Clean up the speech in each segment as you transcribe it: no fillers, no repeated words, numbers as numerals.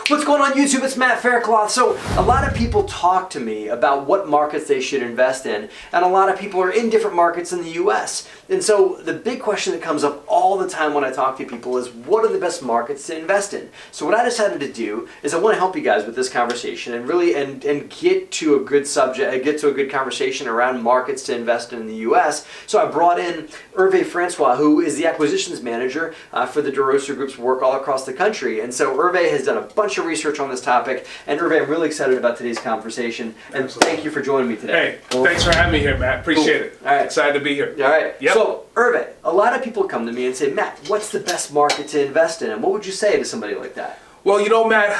What's going on YouTube? It's Matt Faircloth. So a lot of people talk to me about what markets they should invest in, and a lot of people are in different markets in the US. And so the big question that comes up all the time when I talk to people is, what are the best markets to invest in? So what I decided to do is I want to help you guys with this conversation and really and get to a good subject, get to a good conversation around markets to invest in the US. So I brought in Hervé Francois, who is the acquisitions manager for the DeRosa Group's work all across the country. And so Hervé has done a bunch of research on this topic. And Hervé, I'm really excited about today's conversation. And Absolutely. Thank you for joining me today. Hey, thanks for having me here, Matt. Appreciate it. All right. Excited to be here. All right. Yep. So, Hervé, a lot of people come to me and say, Matt, what's the best market to invest in? And what would you say to somebody like that? Well, you know, Matt,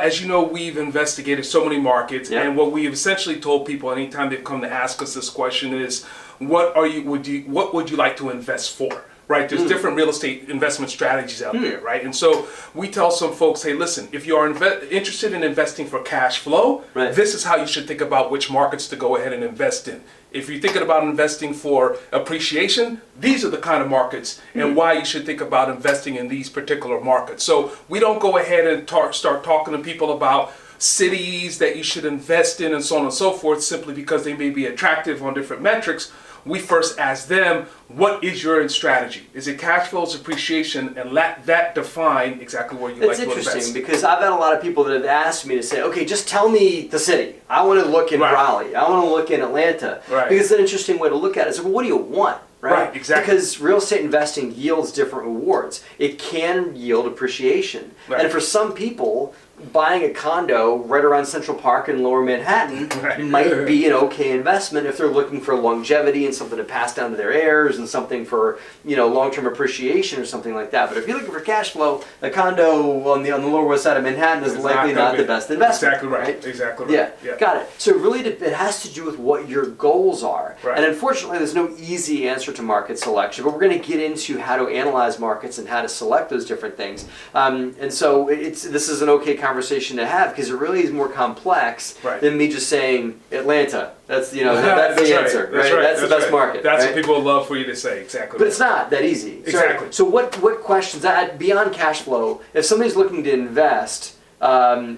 as you know, we've investigated so many markets, and what we've essentially told people anytime they've come to ask us this question is, what would you like to invest for? Right? There's different real estate investment strategies out there, right? And so we tell some folks, hey, listen, if you are interested in investing for cash flow, this is how you should think about which markets to go ahead and invest in. If you're thinking about investing for appreciation, these are the kind of markets and why you should think about investing in these particular markets. So we don't go ahead and start talking to people about cities that you should invest in and so on and so forth simply because they may be attractive on different metrics. We first ask them, what is your strategy? Is it cash flows, appreciation, and let that define exactly where you like to invest. That's interesting because I've had a lot of people that have asked me to say, okay, just tell me the city. I want to look in Raleigh. I want to look in Atlanta. Because it's an interesting way to look at it. So, well, what do you want? Right, exactly. Because real estate investing yields different rewards. It can yield appreciation. And for some people, buying a condo right around Central Park in Lower Manhattan might be an okay investment if they're looking for longevity and something to pass down to their heirs and something for, you know, long-term appreciation or something like that. But if you're looking for cash flow, a condo on the Lower West Side of Manhattan is likely not the best investment. Exactly right. Exactly right. Yeah, got it. So really it has to do with what your goals are. And unfortunately, there's no easy answer to market selection, but we're going to get into how to analyze markets and how to select those different things. And so this is an okay conversation to have because it really is more complex than me just saying Atlanta. That's that's the answer. That's the best market. That's what people would love for you to say. Exactly. But it's not that easy. Exactly. So what questions beyond cash flow? If somebody's looking to invest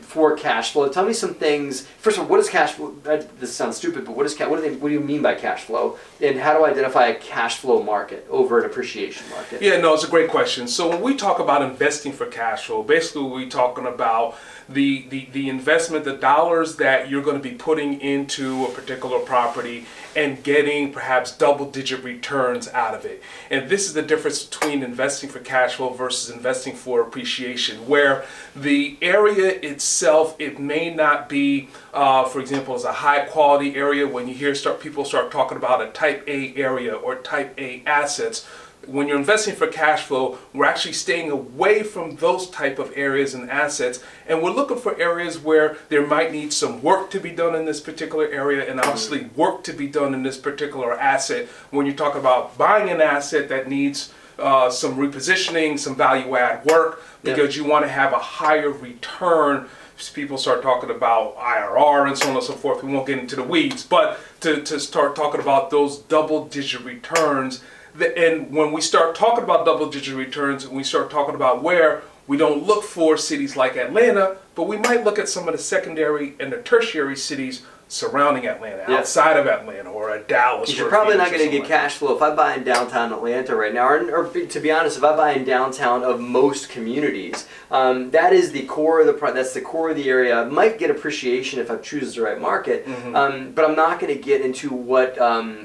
for cash flow, tell me some things. First of all, what is cash flow? This sounds stupid, but what do you mean by cash flow? And how do I identify a cash flow market over an appreciation market? Yeah, no, it's a great question. So when we talk about investing for cash flow, basically we're talking about the investment, the dollars that you're going to be putting into a particular property and getting perhaps double-digit returns out of it. And this is the difference between investing for cash flow versus investing for appreciation, where the area itself, it may not be, for example, as a high-quality area. When you hear people start talking about a Type A area or Type A assets, when you're investing for cash flow, we're actually staying away from those type of areas and assets, and we're looking for areas where there might need some work to be done in this particular area, and obviously work to be done in this particular asset. When you're talking about buying an asset that needs some repositioning, some value add work, because you want to have a higher return. People start talking about IRR and so on and so forth. We won't get into the weeds, but to start talking about those double-digit returns. And when we start talking about double-digit returns, and we start talking about where we don't look for cities like Atlanta, but we might look at some of the secondary and the tertiary cities surrounding Atlanta, outside of Atlanta, or a Dallas. You're probably not going to get cash flow if I buy in downtown Atlanta right now, or to be honest, if I buy in downtown of most communities, that is the core of that's the core of the area. I might get appreciation if I choose the right market, but I'm not going to get into what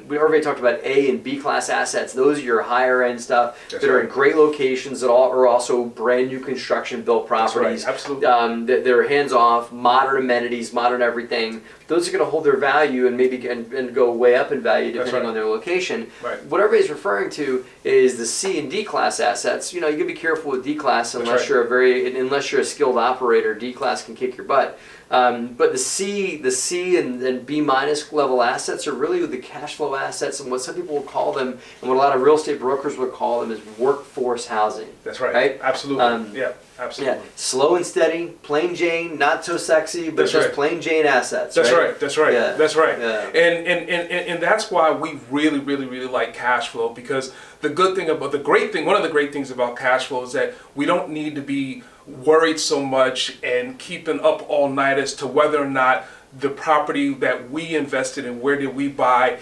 we already talked about. A and B class assets; those are your higher end stuff that are in great locations that are also brand new construction built properties. Absolutely. They're hands off, modern amenities, modern everything. Those are going to hold their value and maybe and go way up in value depending on their location. What everybody's referring to is the C and D class assets. You know, you got to be careful with D class unless you're a skilled operator. D class can kick your butt. But the C and B minus level assets are really the cash flow assets, and what some people will call them, and what a lot of real estate brokers would call them, is workforce housing. That's right. Absolutely. Absolutely. Yeah, slow and steady, plain Jane, not so sexy, but just plain Jane assets. That's right. That's right. Yeah. That's right. Yeah. And that's why we really like cash flow, because one of the great things about cash flow is that we don't need to be worried so much and keeping up all night as to whether or not the property that we invested in, where did we buy,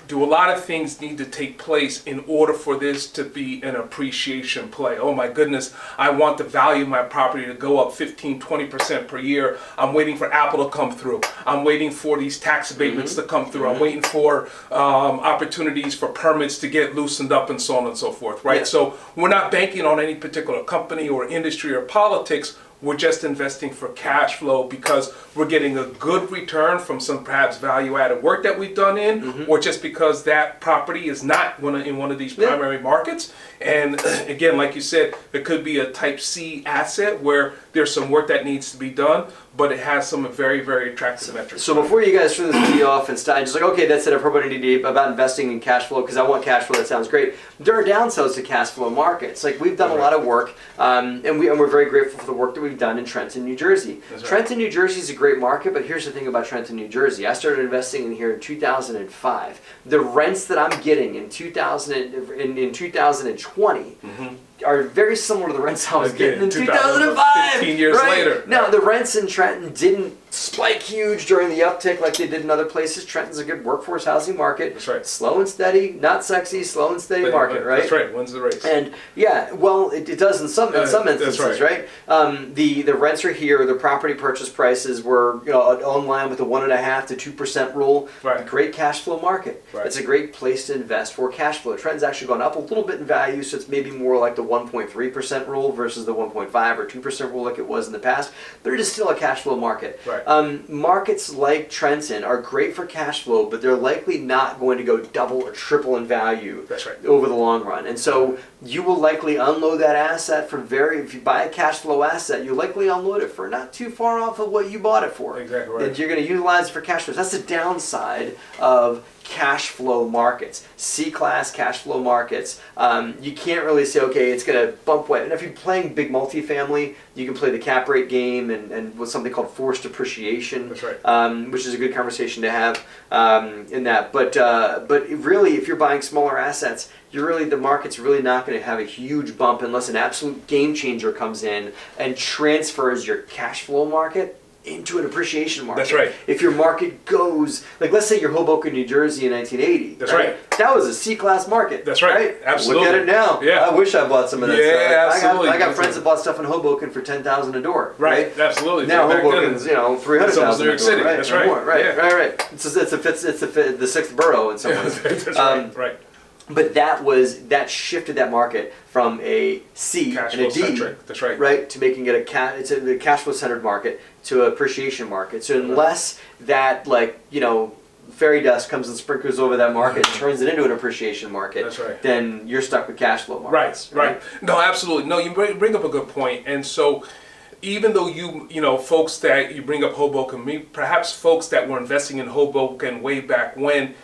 do a lot of things need to take place in order for this to be an appreciation play? Oh my goodness, I want the value of my property to go up 15, 20% per year. I'm waiting for Apple to come through. I'm waiting for these tax abatements to come through. I'm waiting for opportunities for permits to get loosened up and so on and so forth, right? Yeah. So we're not banking on any particular company or industry or politics. We're just investing for cash flow because we're getting a good return from some perhaps value-added work that we've done or just because that property is not in one of these primary markets. And again, like you said, it could be a type C asset where there's some work that needs to be done, but it has some very, very attractive metrics. So before you guys turn this video off and start, just like, okay, that's it, I've heard what I need to about investing in cash flow because I want cash flow, that sounds great. There are downsides to cash flow markets. Like we've done a lot of work, and we're very grateful for the work that we've done in Trenton, New Jersey. Trenton, New Jersey is a great market, but here's the thing about Trenton, New Jersey. I started investing in here in 2005. The rents that I'm getting in 2020 are very similar to the rents I was getting in 2005. 15 years later. Now, the rents in Trenton didn't spike huge during the uptick like they did in other places. Trenton's a good workforce housing market. That's right. Slow and steady, not sexy, slow and steady market, right? That's right. Wins the race. And yeah, well, it does in some instances, that's right? The rents are here. The property purchase prices were online with a 1.5% to 2% rule. Right. Great cash flow market. Right. It's a great place to invest for cash flow. Trenton's actually gone up a little bit in value, so it's maybe more like the 1.3% rule versus the 1.5 or 2% rule like it was in the past. But it is still a cash flow market. Right. Markets like Trenton are great for cash flow, but they're likely not going to go double or triple in value over the long run. And so you will likely unload that asset for if you buy a cash flow asset, you likely unload it for not too far off of what you bought it for. Exactly right. And you're going to utilize it for cash flows. That's the downside of cash flow markets, C-class cash flow markets. You can't really say, okay, it's going to bump away. And if you're playing big multifamily, you can play the cap rate game and with something called forced appreciation, That's right. which is a good conversation to have in that. But really, if you're buying smaller assets, the market's really not going to have a huge bump unless an absolute game changer comes in and transfers your cash flow market into an appreciation market. That's right. If your market goes, like let's say you're Hoboken, New Jersey in 1980. That's right. That was a C-class market. That's right. Absolutely. Look at it now. Yeah. I wish I bought some of that stuff. Yeah, absolutely. I got friends that bought stuff in Hoboken for $10,000 a door. Right. Absolutely. Now Hoboken's $300,000 New York a door. City. Right. That's right. More. Right. Yeah. Right. It's the sixth borough in some ways. That's right. Right. But that shifted that market from a C Cash and a D, flow centric. That's right. Right, to making it a cash flow centered market to an appreciation market. So unless that fairy dust comes and sprinkles over that market and turns it into an appreciation market, That's right. then you're stuck with cash flow markets. Right. No, absolutely. No, you bring up a good point. And so even though folks that you bring up Hoboken, perhaps folks that were investing in Hoboken way back when,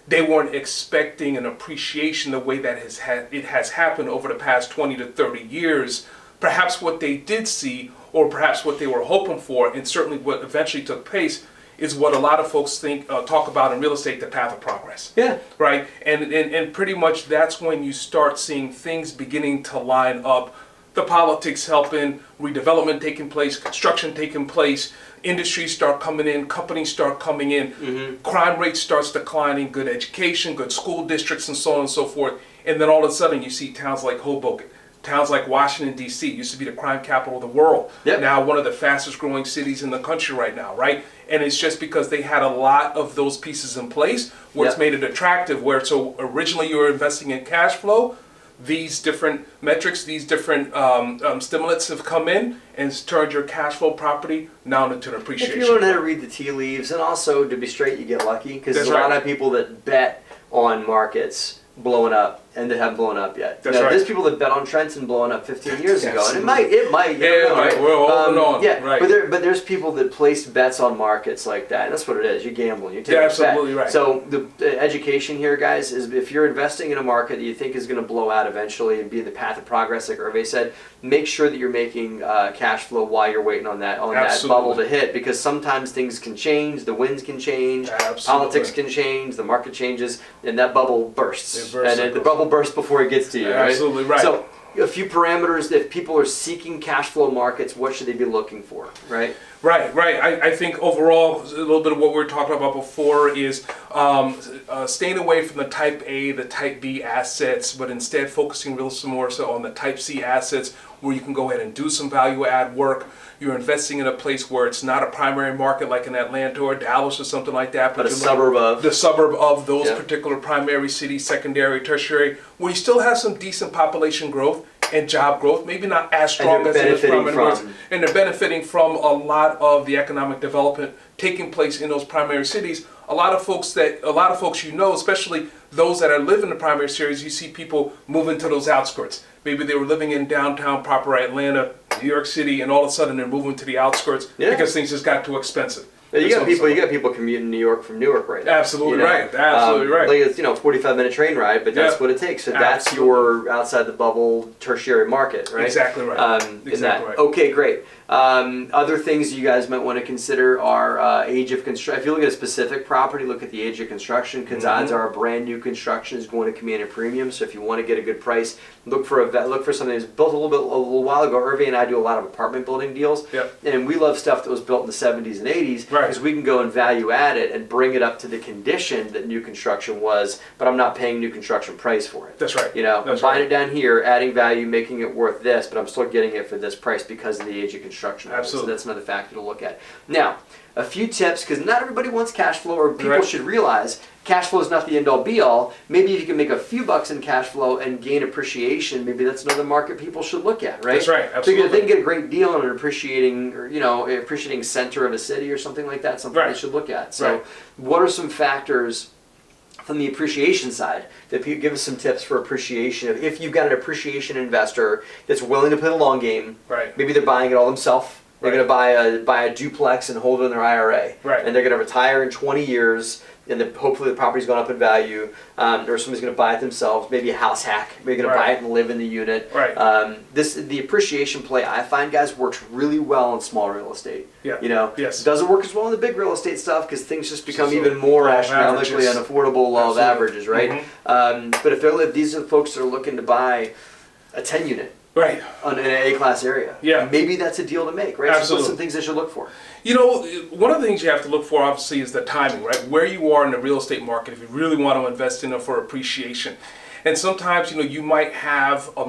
they weren't expecting an appreciation the way that it has happened over the past 20 to 30 years. Perhaps what they did see, or perhaps what they were hoping for, and certainly what eventually took place, is what a lot of folks talk about in real estate, the path of progress. Yeah. Right? And pretty much that's when you start seeing things beginning to line up. The politics helping, redevelopment taking place, construction taking place, industries start coming in, companies start coming in, crime rate starts declining, good education, good school districts, and so on and so forth. And then all of a sudden you see towns like Hoboken, towns like Washington, D.C., used to be the crime capital of the world. Yep. Now one of the fastest growing cities in the country right now, right? And it's just because they had a lot of those pieces in place where it's made it attractive, so originally you were investing in cash flow. These different metrics, these different stimulants have come in and turned your cash flow property now into an appreciation. If you learn how to read the tea leaves, and also to be straight, you get lucky because there's a lot of people that bet on markets blowing up and that haven't blown up yet. That's right. There's people that bet on Trenton blowing up 15 years ago, and it might. Right. We're holding on. Yeah, right. But there's people that place bets on markets like that, and that's what it is. You're gambling. You're taking a bet. Absolutely right. So the education here, guys, is if you're investing in a market that you think is going to blow out eventually and be in the path of progress, like Hervé said, make sure that you're making cash flow while you're waiting on that bubble to hit, because sometimes things can change, the winds can change, politics can change, the market changes, and that bubble bursts. The bubble bursts before it gets to you. Absolutely right. So a few parameters. If people are seeking cash flow markets, what should they be looking for, right? Right. I think overall, a little bit of what we were talking about before is staying away from the type A, the type B assets, but instead focusing real more so on the type C assets where you can go ahead and do some value add work. You're investing in a place where it's not a primary market like in Atlanta or Dallas or something like that, but a suburb of those particular primary cities, secondary, tertiary, where you still have some decent population growth and job growth, maybe not as strong as it is from, and they're benefiting from a lot of the economic development taking place in those primary cities. A lot of folks, especially those that are living in the primary cities, you see people moving to those outskirts. Maybe they were living in downtown proper Atlanta, New York City, and all of a sudden they're moving to the outskirts because things just got too expensive. You got people commuting New York from Newark right now. Absolutely right. Like it's 45-minute train ride, but that's what it takes. So that's your outside the bubble tertiary market, right? Exactly right. Right. Okay, great. Other things you guys might want to consider are age of construction. If you look at a specific property, look at the age of construction, because odds are a brand new construction is going to command a premium. So if you want to get a good price, look for something that's built a little while ago. Irving and I do a lot of apartment building deals, and we love stuff that was built in the 70s and 80s because we can go and value add it and bring it up to the condition that new construction was, but I'm not paying new construction price for it. That's right. I'm buying it down here, adding value, making it worth this, but I'm still getting it for this price because of the age of construction. Absolutely. So that's another factor to look at. Now, a few tips, because not everybody wants cash flow, or people should realize cash flow is not the end-all be-all. Maybe if you can make a few bucks in cash flow and gain appreciation, maybe that's another market people should look at, right? That's right, absolutely. So if they can get a great deal on an appreciating center of a city or something like that, something they should look at. So what are some factors from the appreciation side that people give us some tips for appreciation? If you've got an appreciation investor that's willing to play the long game, maybe they're buying it all themselves. They're going to buy a duplex and hold it in their IRA, and they're going to retire in 20 years, and hopefully the property's gone up in value, or somebody's going to buy it themselves, maybe a house hack, maybe they're going to buy it and live in the unit. The appreciation play, I find, guys, works really well in small real estate. It doesn't work as well in the big real estate stuff because things just become even more astronomically unaffordable law of averages, right? But if these are the folks that are looking to buy a 10 unit, in an A-class area, maybe that's a deal to make, right? Absolutely. So what's some things they should look for? One of the things you have to look for, obviously, is the timing, right? Where you are in the real estate market, if you really want to invest in it for appreciation. And sometimes, you might have a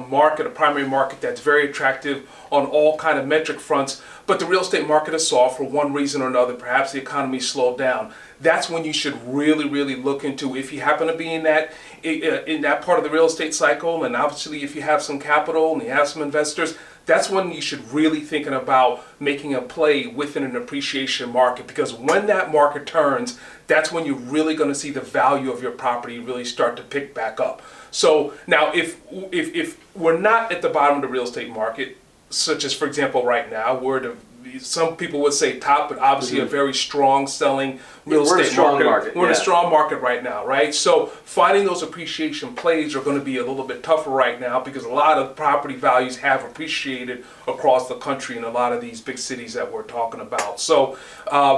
primary market that's very attractive on all kind of metric fronts, but the real estate market is soft for one reason or another. Perhaps the economy slowed down. That's when you should really, really look into, if you happen to be in that part of the real estate cycle, and obviously if you have some capital and you have some investors, that's when you should really thinking about making a play within an appreciation market, because when that market turns, that's when you're really going to see the value of your property really start to pick back up. So now if we're not at the bottom of the real estate market, such as, for example, right now, some people would say top, but obviously a very strong selling real estate market. We're in a strong market right now, right? So finding those appreciation plays are going to be a little bit tougher right now because a lot of property values have appreciated across the country in a lot of these big cities that we're talking about. So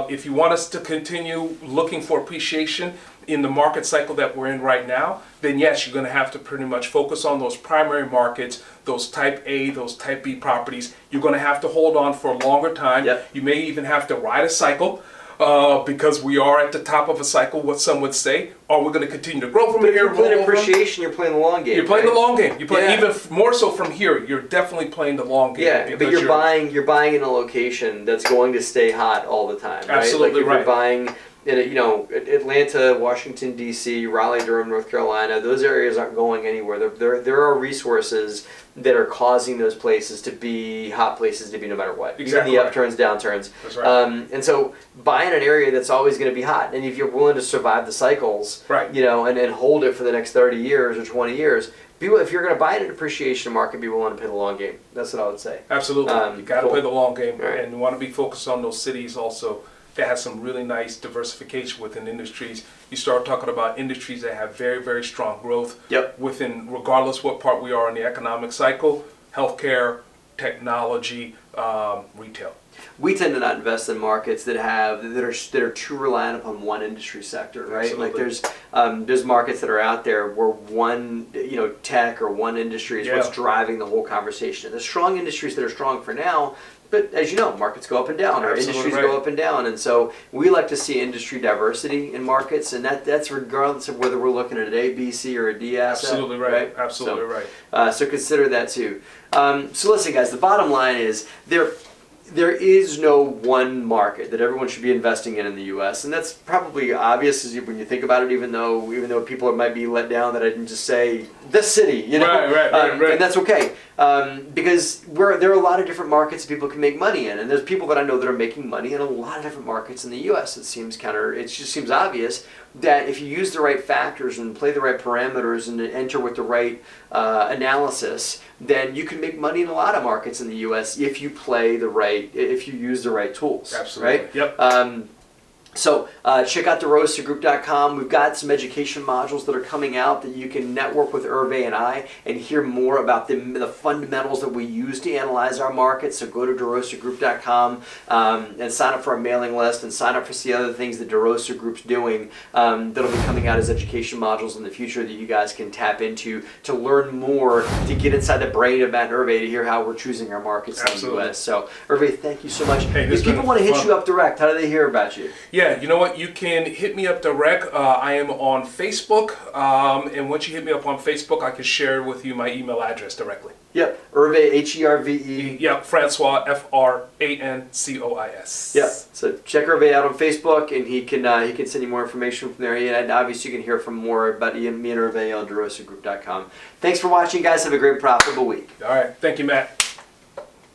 if you want us to continue looking for appreciation in the market cycle that we're in right now, then yes, you're going to have to pretty much focus on those primary markets, those type A, those type B properties. You're going to have to hold on for a longer time. You may even have to ride a cycle because we are at the top of a cycle, what some would say. Are we going to continue to grow from here? You're playing appreciation, you're playing the long game. You're playing the long game. You're playing even more so from here. You're definitely playing the long game. But you're buying in a location that's going to stay hot all the time, right? Absolutely right. You're buying in Atlanta, Washington, D.C., Raleigh, Durham, North Carolina, those areas aren't going anywhere. There are resources that are causing those places to be hot places to be no matter what. Even the upturns, downturns. That's right. And so buy in an area that's always going to be hot. And if you're willing to survive the cycles, and hold it for the next 30 years or 20 years, if you're going to buy in an appreciation market, be willing to play the long game. That's what I would say. Absolutely. You got to play the long game. And you want to be focused on those cities also that has some really nice diversification within industries. You start talking about industries that have very, very strong growth within, regardless what part we are in the economic cycle: healthcare, technology, retail. We tend to not invest in markets that are too reliant upon one industry sector, right? Absolutely. Like there's markets that are out there where one tech or one industry is what's driving the whole conversation. There's strong industries that are strong for now, but as you know, markets go up and down, or industries go up and down, and so we like to see industry diversity in markets, and that's regardless of whether we're looking at an A, B, C, or a D asset. Absolutely right. Absolutely right. So consider that too. So listen, guys, the bottom line is there is no one market that everyone should be investing in the U.S., and that's probably obvious when you think about it. Even though people might be let down that I didn't just say the city, Right. And that's okay, because there are a lot of different markets that people can make money in, and there's people that I know that are making money in a lot of different markets in the U.S. It just seems obvious that if you use the right factors and play the right parameters and enter with the right analysis, then you can make money in a lot of markets in the U.S. if you if you use the right tools. Absolutely. Right? Yep. So check out DeRosaGroup.com. We've got some education modules that are coming out that you can network with Hervé and I and hear more about the fundamentals that we use to analyze our markets. So go to DeRosaGroup.com and sign up for our mailing list and sign up for the other things that DeRosa Group's doing that'll be coming out as education modules in the future that you guys can tap into to learn more, to get inside the brain of Matt and Hervé to hear how we're choosing our markets in the U.S. So Hervé, thank you so much. Hey, if people want to hit you up direct, how do they hear about you? Yeah, you know what? You can hit me up direct. I am on Facebook, and once you hit me up on Facebook, I can share with you my email address directly. Yep, Hervé, Herve. Yep, Francois, Francois. Yep. So check Hervé out on Facebook, and he can send you more information from there. And obviously, you can hear from more about me and Hervé on DeRosaGroup.com. Thanks for watching, guys. Have a great, profitable week. All right. Thank you, Matt.